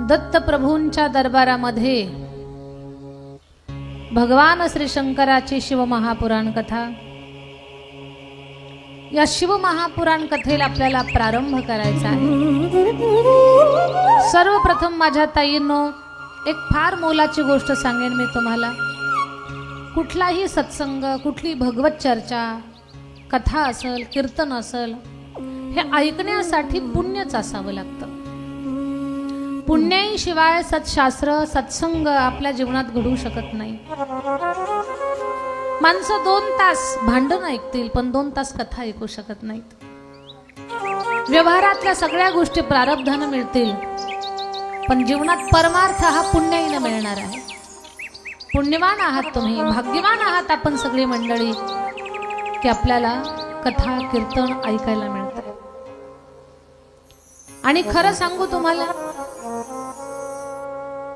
दत्तप्रभूंच्या दरबारामध्ये भगवान श्री शंकराची शिवमहापुराण कथा। या शिवमहापुराण कथेला आपल्याला प्रारंभ करायचा आहे। सर्वप्रथम माझ्या ताईंनो एक फार मोलाची गोष्ट सांगेन मी तुम्हाला। कुठलाही सत्संग, कुठली भगवत चर्चा, कथा असेल, कीर्तन असेल, हे ऐकण्यासाठी पुण्यच असावं लागतं। पुण्याशिवाय सत्शास्त्र, सत्संग आपल्या जीवनात घडू शकत नाही। माणसं 2 तास भांडण ऐकतील पण 2 तास कथा ऐकू शकत नाहीत। व्यवहारातल्या सगळ्या गोष्टी प्रारब्धाने मिळतील पण जीवनात परमार्थ हा पुण्याईने मिळणार आहे। पुण्यवान आहात तुम्ही, भाग्यवान आहात आपण सगळी मंडळी की आपल्याला कथा कीर्तन ऐकायला मिळतं। आणि खरं सांगू तुम्हाला,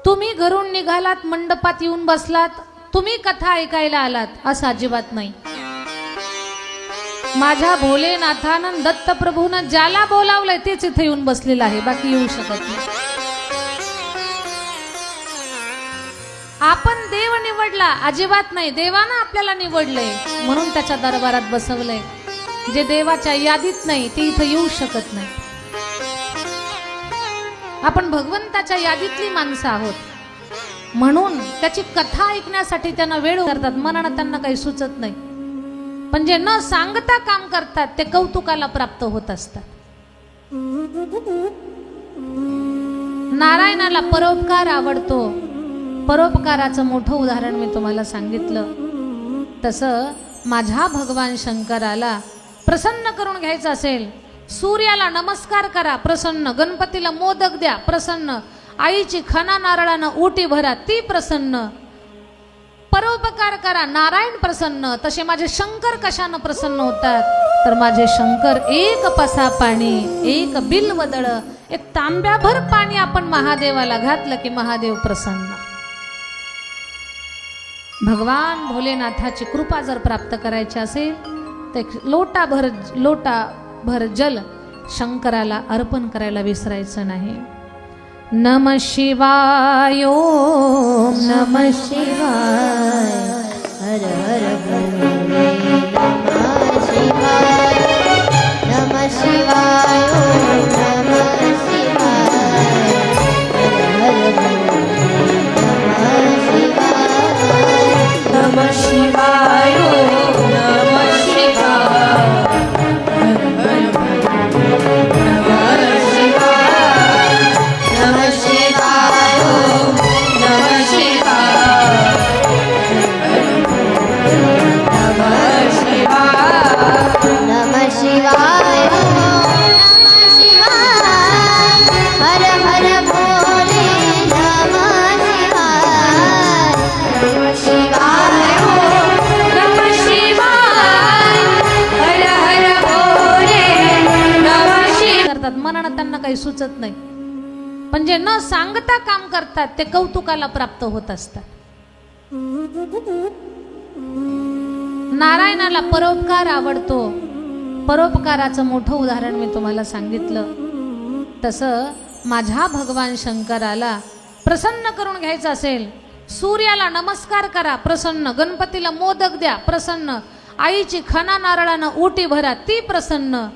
तुम्ही घरून निघालात, मंडपात येऊन बसलात, तुम्ही कथा ऐकायला आलात असं अजिबात नाही। माझ्या भोलेनाथानं दत्तप्रभूनं ज्याला बोलावलंय तेच इथे येऊन बसलेलं आहे, बाकी येऊ शकत नाही। आपण देव निवडला अजिबात नाही, देवानं आपल्याला निवडलंय म्हणून त्याच्या दरबारात बसवलंय। जे देवाच्या यादीत नाही ते इथे येऊ शकत नाही। आपण भगवंताच्या यादीतली माणसं आहोत म्हणून त्याची कथा ऐकण्यासाठी त्यांना वेळ करतात, मनानं त्यांना काही सुचत नाही। पण जे न सांगता काम करतात ते कौतुकाला प्राप्त होत असतात। नारायणाला परोपकार आवडतो। परोपकाराचं मोठं उदाहरण मी तुम्हाला सांगितलं। तसं माझ्या भगवान शंकराला प्रसन्न करून घ्यायचं असेल, सूर्याला नमस्कार करा प्रसन्न, गणपतीला मोदक द्या प्रसन्न, आईची खाना नारळानं ओटी भरा ती प्रसन्न, परोपकार करा नारायण प्रसन्न। तसे माझे शंकर कशानं प्रसन्न होतात तर माझे शंकर एक पसा पाणी, एक बिल्वदळ, एक तांब्याभर पाणी आपण महादेवाला घातलं की महादेव प्रसन्न। भगवान भोलेनाथाची कृपा जर प्राप्त करायची असेल तर लोटाभर जल शंकराला अर्पण करायला विसरायचं नाही। नमः शिवाय, ओम नमः शिवाय, हर हर भोले, नमः शिवाय, नमः शिवाय, ओम नमः शिवाय, हर हर भोले, नमः शिवाय, नमः शिवाय, ओम नमः शिवाय, मनानं त्यांना काही सुचत नाही। पण जे न सांगता काम करतात ते कौतुकाला प्राप्त होत असतात। नारायणाला परोपकार आवडतो। परोपकाराचं मोठं उदाहरण मी तुम्हाला सांगितलं। तसं माझ्या भगवान शंकराला प्रसन्न करून घ्यायचं असेल, सूर्याला नमस्कार करा प्रसन्न, गणपतीला मोदक द्या प्रसन्न, आईची खाना नारळानं ओटी भरा ती प्रसन्न,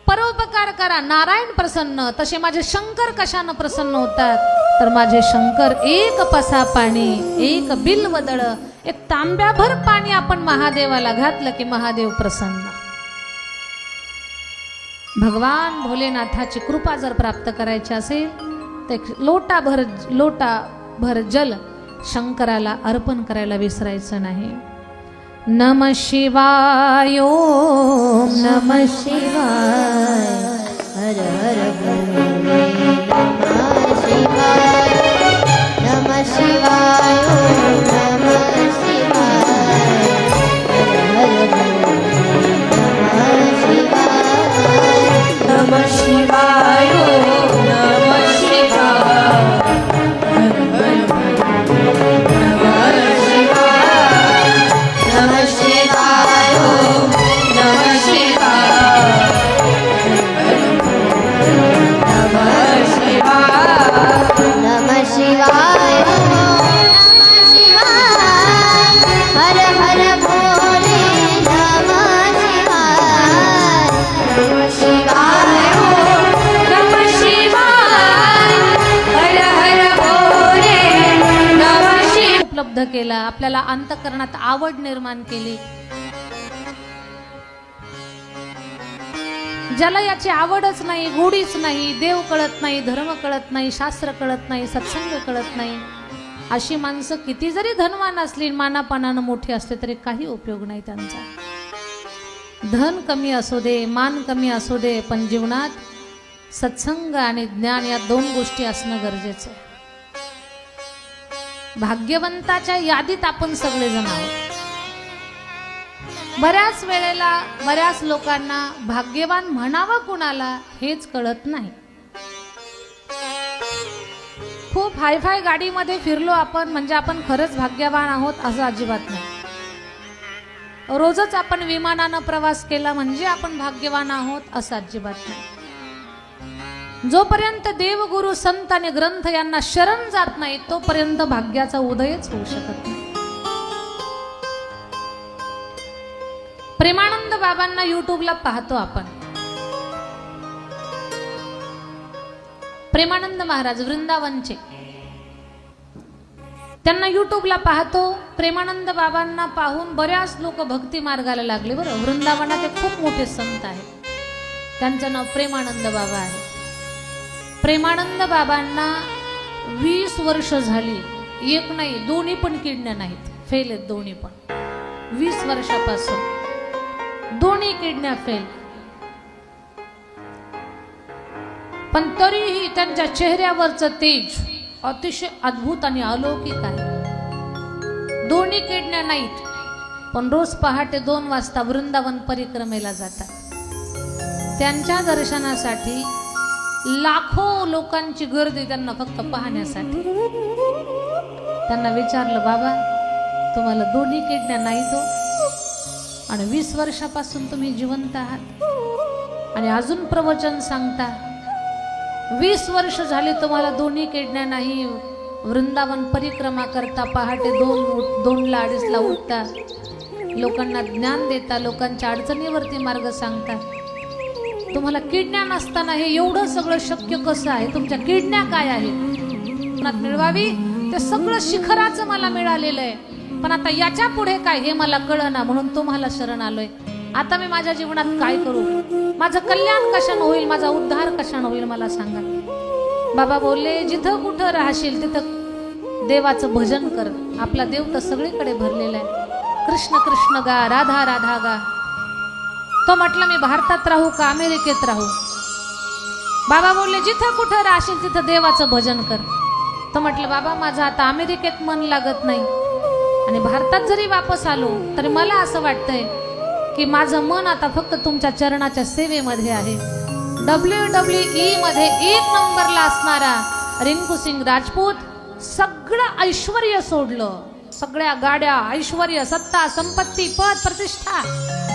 परोपकार करा नारायण प्रसन्न। तसे माझे शंकर कशानं प्रसन्न होतात तर माझे शंकर एक पसा पाणी, एक बिल्वदळ, एक तांब्याभर पाणी आपण महादेवाला घातलं की महादेव प्रसन्न। भगवान भोलेनाथाची कृपा जर प्राप्त करायची असेल तर लोटाभर जल शंकराला अर्पण करायला विसरायचं नाही। नमः शिवाय, ओम नमः शिवाय, हर हर भोले, नमः शिवाय, नमः शिवाय, ओम नमः शिवाय, हर हर भोले, नमः शिवाय, नमः शिवाय, ओम नमः शिवाय, हर हर भोले, नमः शिवाय, नमः शिवाय, ओम नमः शिवाय, केला, आपल्याला अंतःकरणात आवड निर्माण केली. ज्याला याची आवडच नाही, गोडीच नाही, देव कळत नाही, धर्म कळत नाही, शास्त्र कळत नाही, सत्संग कळत नाही, अशी माणसं किती जरी धनवान असली, मानापानानं मोठी असले तरी काही उपयोग नाही त्यांचा. धन कमी असू दे, मान कमी असू दे, पण जीवनात सत्संग आणि ज्ञान या दोन गोष्टी असणं गरजेचं आहे. भाग्यवंताच्या यादीत आपण सगळेजण आहोत. बऱ्याच वेळेला बऱ्याच लोकांना भाग्यवान म्हणावं कुणाला हेच कळत नाही. खूप हायफाय गाडीमध्ये फिरलो आपण म्हणजे आपण खरंच भाग्यवान आहोत असं अजिबात नाही. रोजच आपण विमानानं प्रवास केला म्हणजे आपण भाग्यवान आहोत असं अजिबात नाही. जोपर्यंत देवगुरु संत आणि ग्रंथ यांना शरण जात नाही तोपर्यंत भाग्याचा उदयच होऊ शकत नाही. प्रेमानंद बाबांना युट्यूबला पाहतो आपण. प्रेमानंद महाराज वृंदावनचे, त्यांना युट्यूबला पाहतो. प्रेमानंद बाबांना पाहून बऱ्याच लोक भक्ती मार्गाला लागले. बरं, वृंदावनात एक खूप मोठे संत आहेत, त्यांचं नाव प्रेमानंद बाबा आहे. प्रेमानंद बाबांना 20 वर्ष झाली, एक नाही दोन्ही पण किडण्या नाहीत, फेल आहेत दोन्ही पण. 20 वर्षापासून दोन्ही किडण्या फेल, पण तरीही त्यांच्या चेहऱ्यावरचं तेज अतिशय अद्भुत आणि अलौकिक आहे. दोन्ही किडण्या नाहीत, पण रोज पहाटे 2 वाजता वृंदावन परिक्रमेला जातात. त्यांच्या दर्शनासाठी लाखो लोकांची गर्दी, त्यांना फक्त पाहण्यासाठी. त्यांना विचारलं, बाबा तुम्हाला दोन्ही किडण्या नाहीत हो आणि 20 वर्षापासून तुम्ही जिवंत आहात आणि अजून प्रवचन सांगता. 20 वर्ष झाले तुम्हाला दोन्ही किडण्या नाही, वृंदावन परिक्रमा करता, पहाटे 2ला 2:30ला उठता, लोकांना ज्ञान देता, लोकांच्या अडचणीवरती मार्ग सांगता. तुम्हाला किडण्या नसताना हे एवढं सगळं शक्य कसं आहे? तुमच्या किडण्या काय आहेत मिळवावी ते सगळं शिखराचं मला मिळालेलं आहे, पण आता याच्या पुढे काय हे मला कळना, म्हणून तुम्हाला शरण आलोय. आता मी माझ्या जीवनात काय करू? माझं कल्याण कशानं होईल? माझा उद्धार कशानं होईल? मला सांगा. बाबा बोलले, जिथं कुठं राहशील तिथं देवाचं भजन कर. आपला देव तर सगळीकडे भरलेला आहे. कृष्ण कृष्ण गा, राधा राधा गा. तो म्हटलं, मी भारतात राहू का अमेरिकेत राहू? बाबा बोलले, जिथं कुठं राहशील तिथं देवाचं भजन कर. तो म्हटलं, बाबा माझं आता अमेरिकेत मन लागत नाही आणि भारतात जरी वापस आलो तरी मला असं वाटतंय की माझं मन आता फक्त तुमच्या चरणाच्या सेवेमध्ये आहे. WWE मध्ये 1 नंबरला असणारा रिंकू सिंग राजपूत सगळं ऐश्वर्य सोडलं, सगळ्या गाड्या, ऐश्वर्य, सत्ता, संपत्ती, पद, प्रतिष्ठा,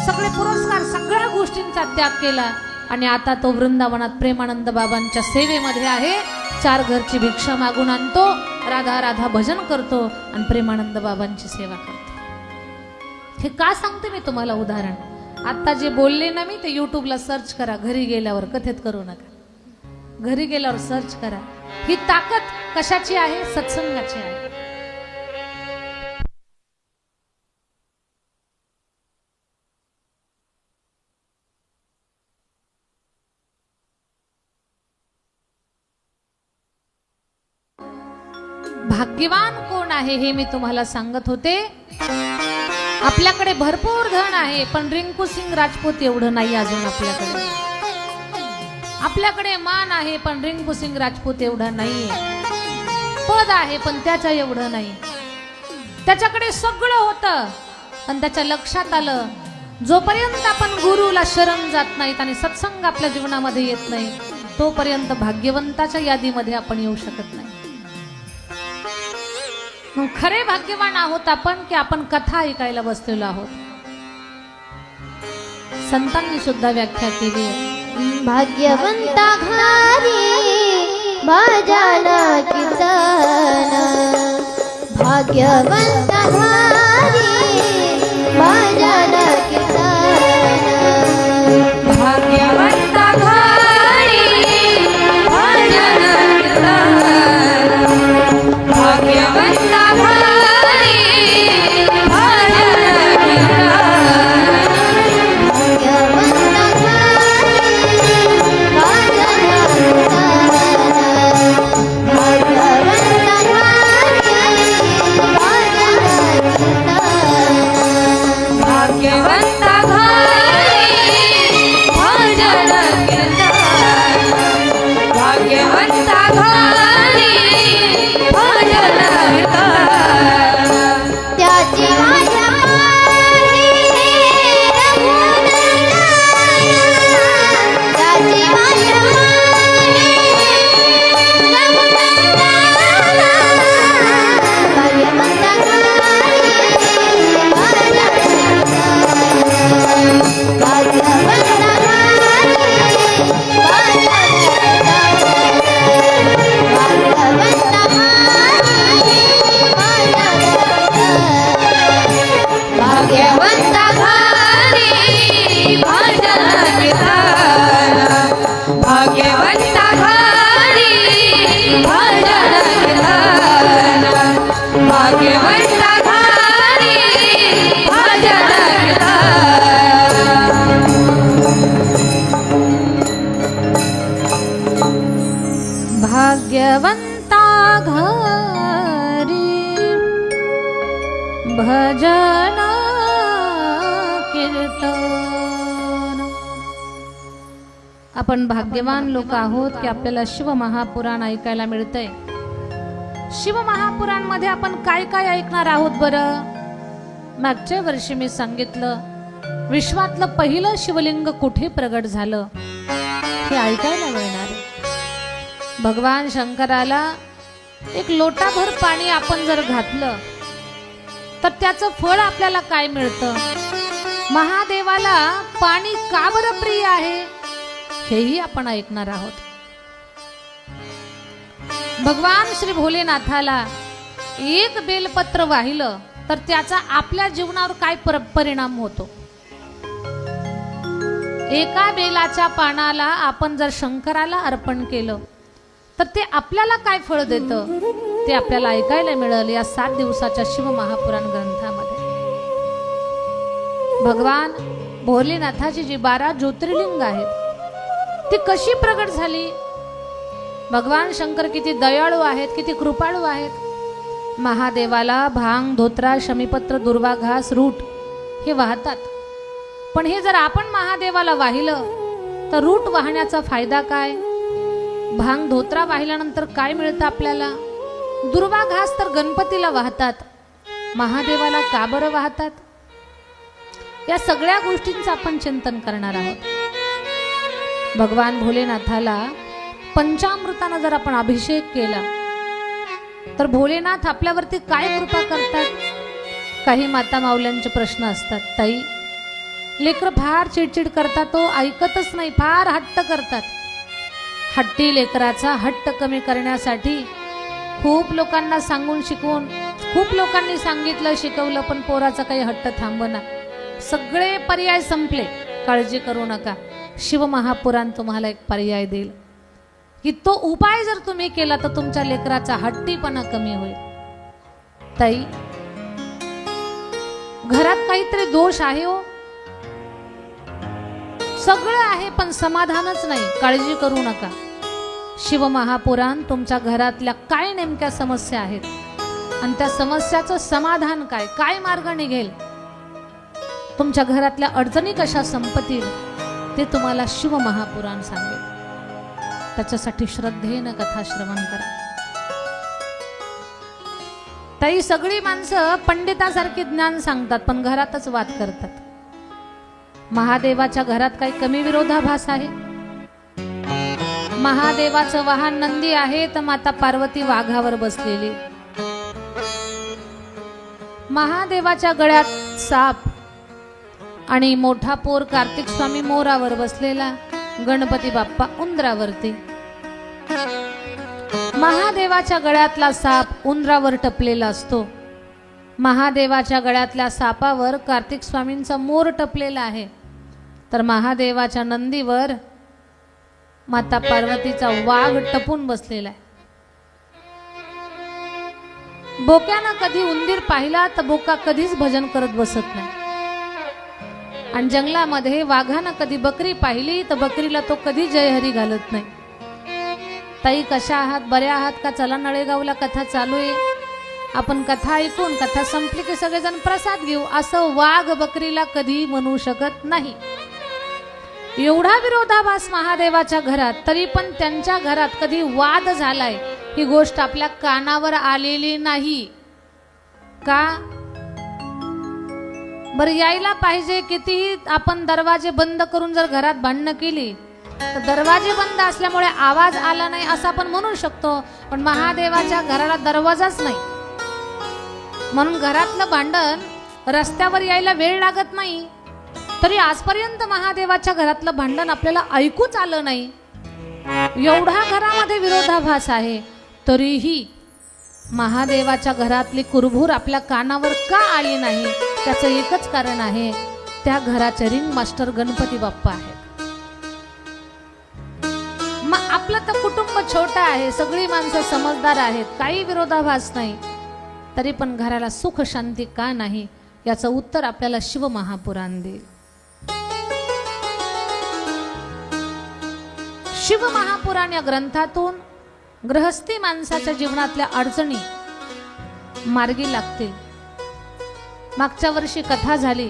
सगळे पुरस्कार, सगळ्या गोष्टींचा त्याग केला आणि आता तो वृंदावनात प्रेमानंद बाबांच्या सेवेमध्ये आहे. 4 घरची भिक्षा मागून आणतो, राधा राधा भजन करतो आणि प्रेमानंद बाबांची सेवा करतो. हे का सांगते मी तुम्हाला उदाहरण? आता जे बोलले ना मी ते युट्यूबला सर्च करा. घरी गेल्यावर कथेत करू नका, घरी गेल्यावर सर्च करा. ही ताकद कशाची आहे? सत्संगाची आहे. भाग्यवान कोण आहे हे मी तुम्हाला सांगत होते. आपल्याकडे भरपूर धन आहे, पण रिंकू सिंग राजपूत एवढं नाही अजून आपल्याकडे. आपल्याकडे मान आहे, पण रिंकू सिंग राजपूत एवढा नाही. पद आहे, पण त्याच्या एवढं नाही. त्याच्याकडे सगळं होतं, पण त्याच्या लक्षात आलं जोपर्यंत आपण गुरुला शरण जात नाहीत आणि सत्संग आपल्या जीवनामध्ये येत नाही तोपर्यंत भाग्यवंताच्या यादीमध्ये आपण येऊ शकत नाही. खरे भाग्यवान आहोत आपण की आपण कथा ऐकायला बसलेलो आहोत. संतांनी सुद्धा व्याख्या केली आहे. भाग्यवंता घरी भजन कीर्तन, भाग्यवंता घरी भजन कीर्तन, भाग्यवंता घरी भजन कीर्तन, भाग्यवंता घरी भाग्यवंता घरी भजन कीर्तन. आपण भाग्यवान लोक आहोत की आपल्याला शिवमहापुराण ऐकायला मिळतंय. शिवमहापुराण मध्ये आपण काय काय ऐकणार आहोत बरं? मागच्या वर्षी मी सांगितलं विश्वातलं पहिलं शिवलिंग कुठे प्रगट झालं हे ऐकायला मिळणार आहे. भगवान शंकराला एक लोटाभर पाणी आपण जर घातलं तर त्याचं फळ आपल्याला काय मिळतं? महादेवाला पाणी का बरं प्रिय आहे हेही आपण ऐकणार आहोत. भगवान श्री भोलेनाथाला एक बेलपत्र वाहिलं तर त्याचा आपल्या जीवनावर काय परिणाम होतो? एका बेलाच्या पानाला आपण जर शंकराला अर्पण केलं तर ते आपल्याला काय फळ देतं ते आपल्याला ऐकायला मिळालं या 7 दिवसाच्या शिवमहापुराण ग्रंथामध्ये. भगवान भोलेनाथाची जी 12 ज्योतिर्लिंग आहेत ती कशी प्रगट झाली? भगवान शंकर किती दयाळू आहेत, किती कृपाळू आहेत. महादेवाला भांग, धोत्रा, शमीपत्र, दुर्वा घास, रूट हे वाहतात. पण हे जर आपण महादेवाला वाहिलं तर रूट वाहण्याचा फायदा काय? भांग धोत्रा वाहिल्यानंतर काय मिळतं आपल्याला? दुर्वा घास तर गणपतीला वाहतात, महादेवाला का बरं वाहतात? या सगळ्या गोष्टींचं आपण चिंतन करणार आहोत. भगवान भोलेनाथाला पंचामृतानं जर आपण अभिषेक केला तर भोलेनाथ आपल्यावरती काय कृपा करतात? काही माता माऊल्यांचे प्रश्न असतात. ताई, लेकरं फार चिडचिड करतात, तो ऐकतच नाही, फार हट्ट करतात. हट्टी लेकराचा हट्ट कमी करण्यासाठी खूप लोकांना सांगून शिकवून खूप लोकांनी सांगितलं शिकवलं पण पोराचा काही हट्ट थांबना. सगळे पर्याय संपले. काळजी करू नका, शिवमहापुराण तुम्हाला एक पर्याय देईल की तो उपाय जर तुम्ही केला तर तुमच्या लेकराचा हट्टीपणा कमी होईल. ताई, घरात काहीतरी दोष आहे हो, सगळं आहे पण समाधानच नाही. काळजी करू नका, शिवमहापुराण तुमच्या घरातल्या काय नेमक्या समस्या आहेत आणि त्या समस्याचं समाधान काय, काय मार्ग निघेल, तुमच्या घरातल्या अडचणी कशा संपतील ते तुम्हाला शिवमहापुराण सांगेल. त्याच्यासाठी श्रद्धेनं कथा श्रवण करा. ताई, सगळी माणसं पंडितासारखी ज्ञान सांगतात पण घरातच वाद करतात. महादेवाच्या घरात काही कमी विरोधाभास आहे? महादेवाचं वाहन नंदी आहे तर माता पार्वती वाघावर बसलेली. महादेवाच्या गळ्यात साप आणि मोठा पोर कार्तिक स्वामी मोरावर बसलेला, गणपती बाप्पा उंदरावरती. महादेवाच्या गळ्यातला साप उंदरावर टपलेला असतो. महादेवाच्या गळ्यातल्या सापावर कार्तिक स्वामींचा मोर टपलेला आहे तर महादेवाच्या नंदीवर माता पार्वतीचा वाघ टपून बसलेला आहे. बोक्यानं कधी उंदीर पाहिला तर बोका कधीच भजन करत बसत नाही आणि जंगलामध्ये वाघानं कधी बकरी पाहिली तर बकरीला तो कधी जयहरी घालत नाही. ताई, कशा आहात? बऱ्या आहात का? चला, नळेगावला कथा चालू आहे, आपण कथा ऐकून कथा संपली की सगळेजण प्रसाद घेऊ असं वाघ बकरीला कधी म्हणू शकत नाही. एवढा विरोधाभास महादेवाच्या घरात, तरी पण त्यांच्या घरात कधी वाद झालाय ही गोष्ट आपल्या कानावर आलेली नाही का? बरं, यायला पाहिजे. कितीही आपण दरवाजे बंद करून जर घरात भांडणं केली तर दरवाजे बंद असल्यामुळे आवाज आला नाही असं आपण म्हणू शकतो, पण महादेवाच्या घराला दरवाजाच नाही म्हणून घरातलं भांडण रस्त्यावर यायला वेळ लागत नाही. तरी आजपर्यंत महादेवाच्या घरातलं भांडण आपल्याला ऐकूच आलं नाही. एवढा घरामध्ये विरोधाभास आहे तरीही महादेवाच्या घरातली कुरभूर आपल्या कानावर का आली नाही? त्याचं एकच कारण आहे, त्या घराचे रिंग मास्टर गणपती बाप्पा आहेत. मग आपलं तर कुटुंब छोटं आहे, सगळी माणसं समजदार आहेत, काही विरोधाभास नाही, तरी पण घराला सुख शांती का नाही याचं उत्तर आपल्याला शिवमहापुराण देईल. शिवमहापुराण या ग्रंथातून गृहस्थी माणसाच्या जीवनातल्या अडचणी मार्गी लागतील. मागच्या वर्षी कथा झाली.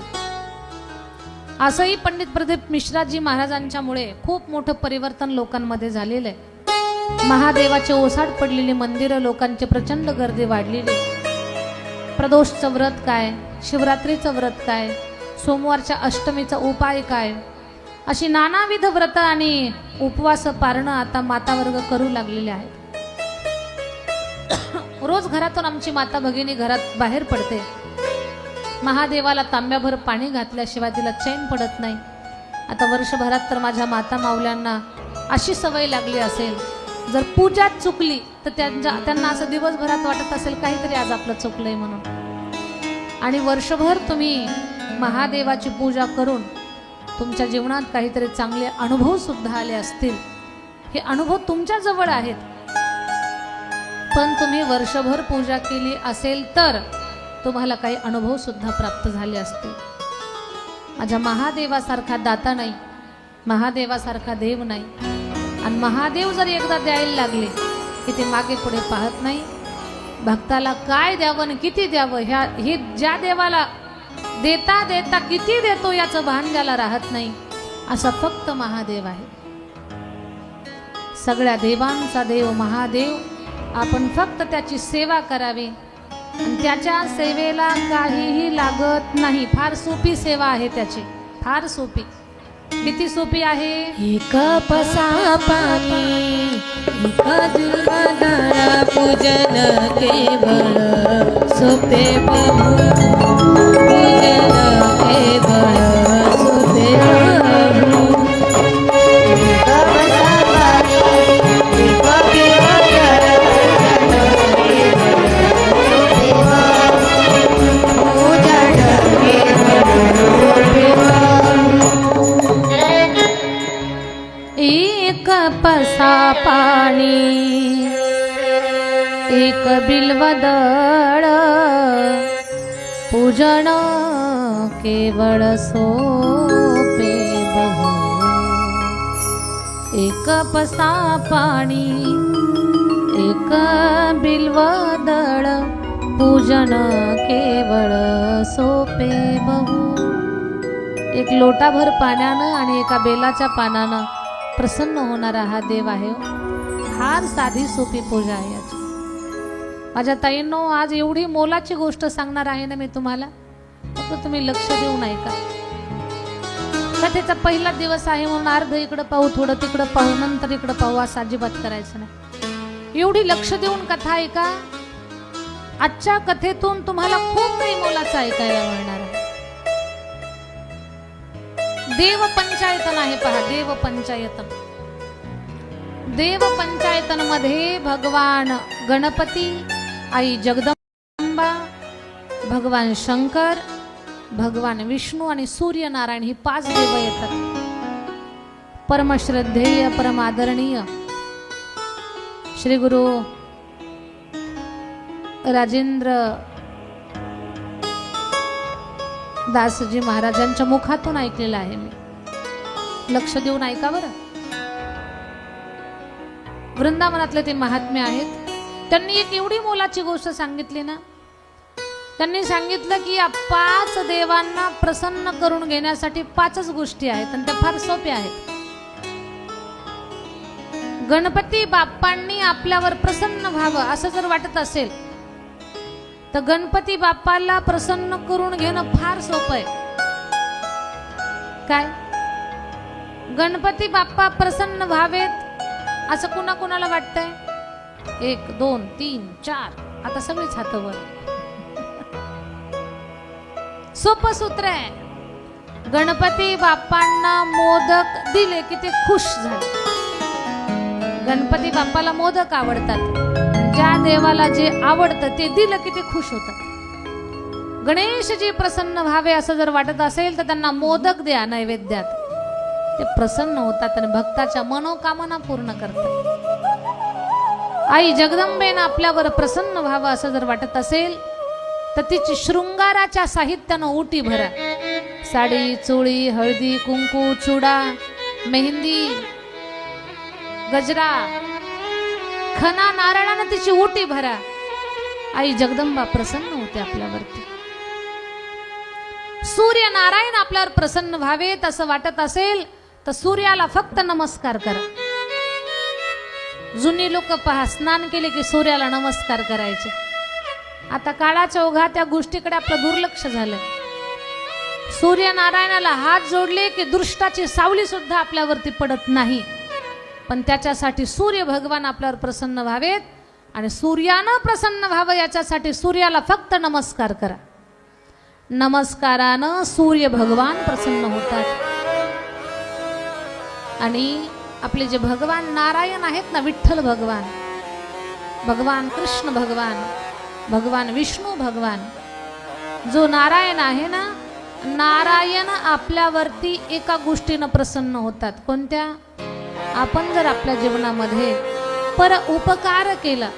असंही पंडित प्रदीप मिश्राजी महाराजांच्यामुळे खूप मोठं परिवर्तन लोकांमध्ये झालेलं आहे. महादेवाचे ओसाड पडलेली मंदिरं, लोकांची प्रचंड गर्दी वाढलेली. प्रदोषचं व्रत काय, शिवरात्रीचं व्रत काय, सोमवारच्या अष्टमीचा उपाय काय, अशी नानाविध व्रत आणि उपवास पारणं आता मातावर्ग करू लागलेले आहेत. रोज घरातून आमची माता भगिनी घरात बाहेर पडते. महादेवाला तांब्याभर पाणी घातल्याशिवाय तिला चैन पडत नाही. आता वर्षभरात तर माझ्या माता माऊल्यांना अशी सवय लागली असेल, जर पूजा चुकली तर त्यांना असं दिवसभरात वाटत असेल काहीतरी आज आपलं चुकलंय म्हणून. आणि वर्षभर तुम्ही महादेवाची पूजा करून तुमच्या जीवनात काहीतरी चांगले अनुभव सुद्धा आले असतील. हे अनुभव तुमच्या जवळ आहेत, पण तुम्ही वर्षभर पूजा केली असेल तर तुम्हाला काही अनुभव सुद्धा प्राप्त झाले असतील. माझ्या महादेवासारखा दाता नाही, महादेवासारखा देव नाही. आणि महादेव जर एकदा द्यायला लागले की ते मागे पुढे पाहत नाही. भक्ताला काय द्यावं आणि किती द्यावं हे ज्या देवाला देता देता किती देतो याचं भान ज्याला राहत नाही, असा फक्त महादेव आहे. सगळ्या देवांचा देव महादेव. आपण फक्त त्याची सेवा करावी आणि त्याच्या सेवेला काहीही लागत नाही. फार सोपी सेवा आहे त्याची, फार सोपी. किती सोपी आहे. एक पसा पाणी एक दिलदारा पूजन केवळ सोपे प्रभू, पूजन केवळ सोपे प्रभू. एक पसा पाणी एक बिल्वदळ पूजन केवळ सोपे बहु. एक पसा पाणी एक बिल्वदळ पूजन केवळ सोपे बहु. एक लोटाभर पाण्यानं आणि एका बेलाच्या पानानं प्रसन्न होणारा हा देव आहे. फार साधी सोपी पूजा आहे याची. माझ्या ताईंनो, आज एवढी मोलाची गोष्ट सांगणार आहे ना मी तुम्हाला, फक्त तुम्ही लक्ष देऊन ऐका. कथेचा पहिला दिवस आहे म्हणून अर्ध इकडं पाहू, थोडं तिकडं पाहू, नंतर इकडं पाहू असं अजिबात करायचं नाही. एवढी लक्ष देऊन कथा ऐका. आजच्या कथेतून तुम्हाला खूप काही मोलाचं ऐकायला मिळणार आहे. देव पंचायतन आहे पहा, देव पंचायतन. देव पंचायतन मध्ये भगवान गणपती, आई जगदंबा, भगवान शंकर, भगवान विष्णू आणि सूर्यनारायण ही 5 देव येतात. परमश्रद्धेय परमादरणीय श्री गुरु राजेंद्र दासजी महाराजांच्या मुखातून ऐकलेलं आहे मी. लक्ष देऊन ऐका बरं. वृंदावनातले ते महात्मे आहेत. त्यांनी एक एवढी मोलाची गोष्ट सांगितली ना. त्यांनी सांगितलं की या 5 देवांना प्रसन्न करून घेण्यासाठी 5च गोष्टी आहेत आणि त्या फार सोप्या आहेत. गणपती बाप्पांनी आपल्यावर प्रसन्न व्हावं असं जर वाटत असेल तर गणपती बाप्पाला प्रसन्न करून घेणं फार सोपं आहे. काय, गणपती बाप्पा प्रसन्न व्हावेत असं कुणाकुणाला वाटतंय? 1 2 3 4 आता सगळेच हात वर. सोपं सूत्र आहे. गणपती बाप्पांना मोदक दिले की ते खुश झाले. गणपती बाप्पाला मोदक आवडतात. ज्या देवाला जे आवडतं ते दिलं की ते खुश होतात. गणेशजी प्रसन्न व्हावे असं जर वाटत असेल तर त्यांना मोदक द्या नैवेद्यात, ते प्रसन्न होतात आणि भक्ताच्या मनोकामना पूर्ण करतात. आई जगदंबेनं आपल्यावर प्रसन्न व्हावं असं जर वाटत असेल तर तिची शृंगाराच्या साहित्यानं ओटी भरा. साडी, चोळी, हळदी, कुंकू, चुडा, मेहंदी, गजरा, खणा नारळानं तिची ओटी भरा. आई जगदंबा प्रसन्न होते आपल्यावरती. सूर्य नारायण आपल्यावर प्रसन्न व्हावेत असं वाटत असेल तर सूर्याला फक्त नमस्कार करा. जुनी लोक पहा, स्नान केले की सूर्याला नमस्कार करायचे. आता काळाच्या ओघात त्या गोष्टीकडे आपलं दुर्लक्ष झालं. सूर्यनारायणाला हात जोडले की दृष्टाची सावली सुद्धा आपल्यावरती पडत नाही. पण त्याच्यासाठी सूर्य भगवान आपल्यावर प्रसन्न व्हावेत आणि सूर्यानं प्रसन्न व्हावं याच्यासाठी सूर्याला फक्त नमस्कार करा. नमस्कारानं सूर्य भगवान प्रसन्न होतात. आणि आपले जे भगवान नारायण आहेत ना, विठ्ठल भगवान, भगवान कृष्ण भगवान, भगवान विष्णू भगवान, जो नारायण आहे ना, नारायण आपल्यावरती एका गोष्टीनं प्रसन्न होतात. कोणत्या? आपण जर आपल्या जीवनामध्ये पर उपकार केला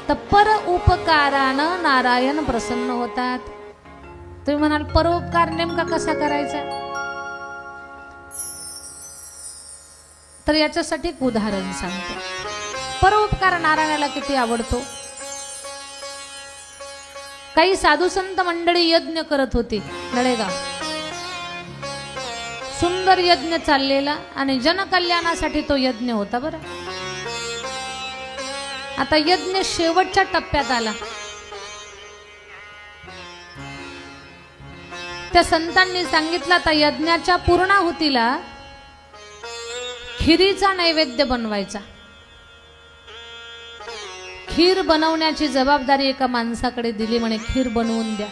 तर पर उपकारानं नारायण प्रसन्न होतात. तुम्ही म्हणाल परोपकार नेमका कसा करायचा? तर याच्यासाठी एक उदाहरण सांगतो. परोपकार नारायणाला किती आवडतो. काही साधू संत मंडळी यज्ञ करत होती नळेगाव. सुंदर यज्ञ चाललेला आणि जनकल्याणासाठी तो यज्ञ होता. बरं, आता यज्ञ शेवटच्या टप्प्यात आला. त्या संतांनी सांगितलं, आता यज्ञाच्या पूर्णाहुतीला खिरीचा नैवेद्य बनवायचा. खीर बनवण्याची जबाबदारी एका माणसाकडे दिली. म्हणे खीर बनवून द्या.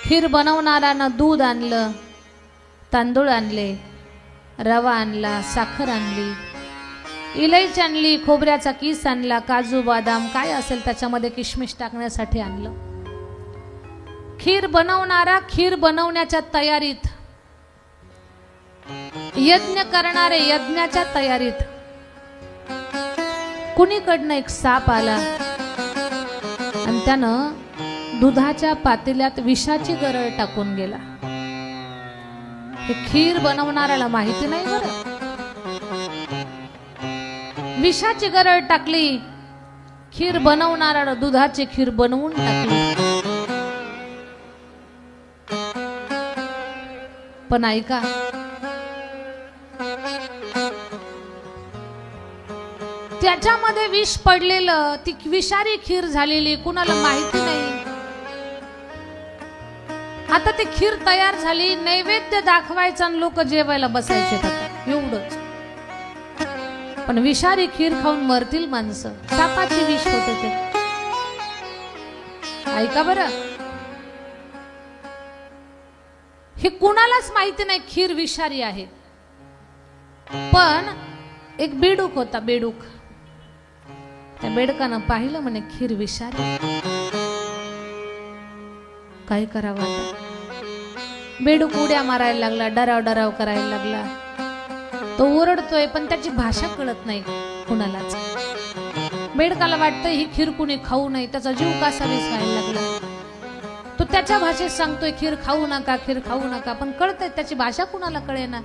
खीर बनवणाऱ्यानं दूध आणलं, तांदूळ आणले, रवा आणला, साखर आणली, इलायची आणली, खोबऱ्याचा किस आणला, काजू बदाम काय असेल त्याच्यामध्ये किशमिश टाकण्यासाठी आणलं. खीर बनवणारा खीर बनवण्याच्या तयारीत, यज्ञ करणारे यज्ञाच्या तयारीत. कुणीकडनं एक साप आला आणि त्यानं दुधाच्या पातेल्यात विषाची गरळ टाकून गेला. हे खीर बनवणाऱ्याला माहिती नाही. बरं, विषाची गरळ टाकली. खीर बनवणाऱ्याला दुधाची खीर बनवून टाकली. पण ऐका, त्याच्यामध्ये विष पडलेलं, ती विषारी खीर झालेली, कुणाला माहिती नाही. आता ती खीर तयार झाली, नैवेद्य दाखवायचा आणि लोक जेवायला बसायचे एवढंच. पण विषारी खीर खाऊन मरतील माणसं. सापाची विष होते ते. ऐका बरं, हे कुणालाच माहिती नाही खीर विषारी आहे. पण एक बेडूक होता, बेडूक. त्या बेडकानं पाहिलं, म्हणे खीर विषारी, काय करावं आता. बेडूक उड्या मारायला लागला, डराव डराव करायला लागला. तो ओरडतोय पण त्याची भाषा कळत नाही कुणालाच. बेडकाला वाटतं ही खीर कुणी खाऊ नये, त्याचा जीव कासावीस व्हायला लागला. तो त्याच्या भाषेत सांगतोय खीर खाऊ नका, खीर खाऊ नका, पण कळतंय त्याची भाषा कुणाला कळेना.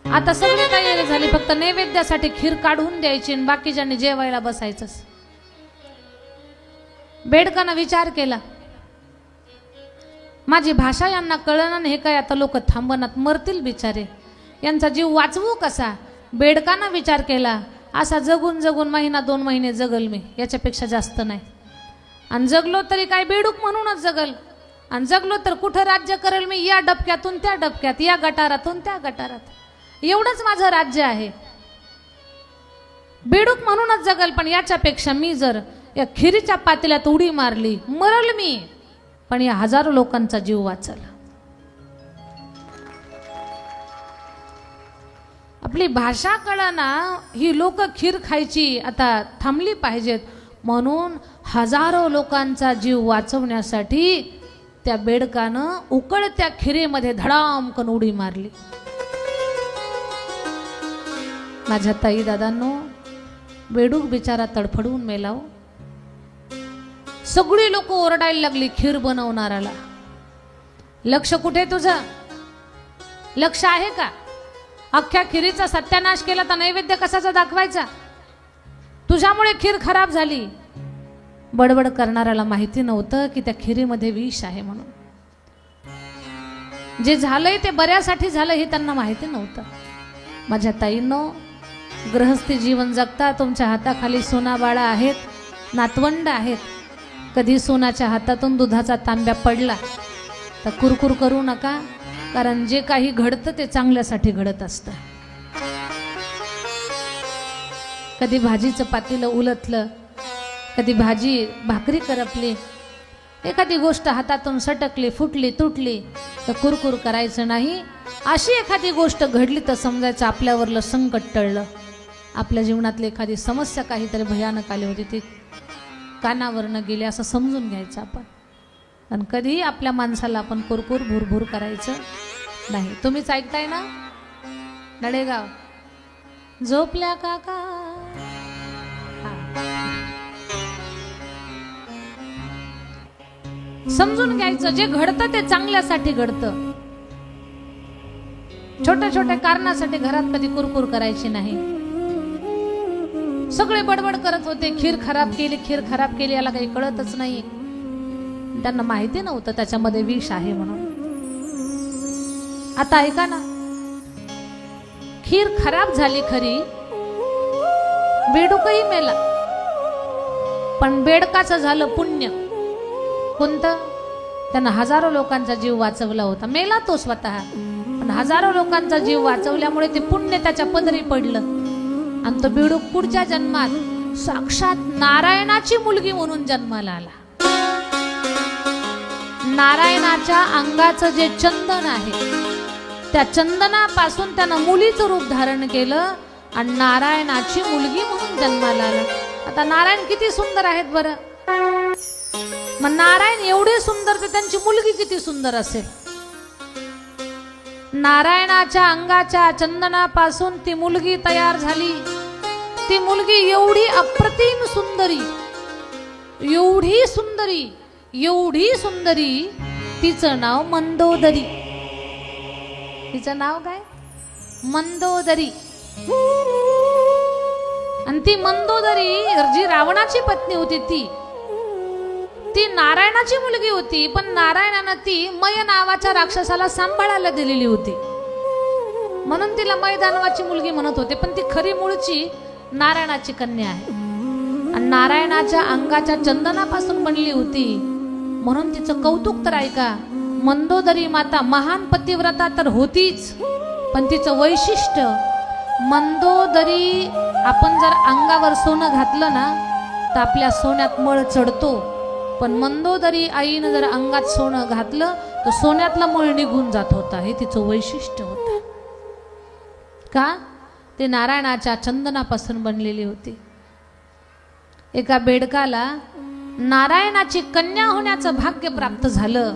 आता सगळी तयारी झाली, फक्त नैवेद्यासाठी खीर काढून द्यायची आणि बाकीच्यांनी जेवायला बसायचं. बेडकानं विचार केला, माझी भाषा यांना कळणार नाही, हे काय आता लोक थांबनात, मरतील बिचारे, यांचा जीव वाचवू कसा. बेडकानं विचार केला, असा जगून जगून महिना 2 महिने जगल मी, याच्यापेक्षा जास्त नाही. आणि जगलो तरी काय बेडूक म्हणूनच जगल, आणि जगलो तर कुठं राज्य करेल मी, या डबक्यातून त्या डबक्यात, या गटारातून त्या गटारात, एवढंच माझं राज्य आहे. बेडूक म्हणूनच जगल, पण याच्यापेक्षा मी जर या खिरीच्या पातेल्यात उडी मारली, मरल मी, पण या हजारो लोकांचा जीव वाचल. आपली भाषा कळना, ही लोक खीर खायची आता थांबली पाहिजेत, म्हणून हजारो लोकांचा जीव वाचवण्यासाठी त्या बेडकानं उकळत्या खिरेमध्ये धडामकन उडी मारली. माझ्या ताई दादांनो, बेडूक बिचारा तडफडून मेलाव. सगळी लोक ओरडायला लागली खीर बनवणाराला. लक्ष कुठे तुझं? लक्ष आहे का? अख्ख्या खिरीचा सत्यानाश केला तर नैवेद्य कशाचा दाखवायचा? तुझ्यामुळे खीर खराब झाली. बडबड करणाऱ्याला माहिती नव्हतं की त्या खिरीमध्ये विष आहे म्हणून. जे झालंय ते बऱ्यासाठी झालं हे त्यांना माहिती नव्हतं. माझ्या ताईंनो, गृहस्थी जीवन जगता, तुमच्या हाताखाली सोनाबाळा आहेत, नातवंड आहेत. कधी सोनाच्या हातातून दुधाचा तांब्या पडला तर कुरकुर करू नका, कारण जे काही घडतं ते चांगल्यासाठी घडत असतं. कधी भाजीचं पातेलं उलटलं, कधी भाकरी करपली, एखादी गोष्ट हातातून सटकली, फुटली, तुटली तर कुरकुर करायचं नाही. अशी एखादी गोष्ट घडली तर समजायचं आपल्यावरलं संकट टळलं. आपल्या जीवनातली एखादी समस्या काहीतरी भयानक आली होती ती कानावरनं गेली असं समजून घ्यायचं आपण. आणि कधीही आपल्या माणसाला आपण कुरकुर भुरभुर करायचं नाही. तुम्हीच ऐकताय ना नडेगाव झोपल्या काका. समजून घ्यायचं जे घडतं ते चांगल्यासाठी घडतं. छोट्या छोट्या कारणासाठी घरात कधी कुरकुर करायची नाही. सगळे बडबड करत होते, खीर खराब केली, याला काही कळतच नाही. त्यांना माहिती नव्हतं त्याच्यामध्ये विष आहे म्हणून. आता ऐका ना, खीर खराब झाली खरी, बेडूकही मेला, पण बेडकाचं झालं पुण्य. कोणतं? त्यानं हजारो लोकांचा जीव वाचवला होता. मेला तो स्वतः, पण हजारो लोकांचा जीव वाचवल्यामुळे ते पुण्य त्याच्या पदरी पडलं. आणि तो बेडूक पुढच्या जन्मात साक्षात नारायणाची मुलगी म्हणून जन्माला आला. नारायणाच्या अंगाचं जे चंदन आहे त्या चंदनापासून त्यानं मुलीचं रूप धारण केलं आणि नारायणाची मुलगी म्हणून जन्माला आला. आता नारायण किती सुंदर आहेत बरं. मग नारायण एवढे सुंदर तर त्यांची मुलगी किती सुंदर असेल. नारायणाच्या अंगाच्या चंदनापासून ती मुलगी तयार झाली. ती मुलगी एवढी अप्रतिम सुंदरी, एवढी सुंदरी, तिचं नाव मंदोदरी. तिचं नाव काय? मंदोदरी. आणि ती मंदोदरी जी रावणाची पत्नी होती ती नारायणाची मुलगी होती, पण नारायणानं ती मय नावाच्या राक्षसाला सांभाळायला दिलेली होती म्हणून तिला मय दानवाची मुलगी म्हणत होते. पण ती खरी मूळची नारायणाची कन्या आहे आणि नारायणाच्या अंगाच्या चंदनापासून बनली होती म्हणून तिचं कौतुक तर ऐका. मंदोदरी माता महान पतिव्रता तर होतीच, पण तिचं वैशिष्ट्य, मंदोदरी आपण जर अंगावर सोनं घातलं ना तर आपल्या सोन्यात मळ चढतो, पण मंदोदरी आईनं जर अंगात सोनं घातलं तर सोन्यातला मळ निघून जात होता. हे तिचं वैशिष्ट्य होतं. का? ते नारायणाच्या चंदनापासून बनलेली होती. एका बेडकाला नारायणाची कन्या होण्याचं भाग्य प्राप्त झालं.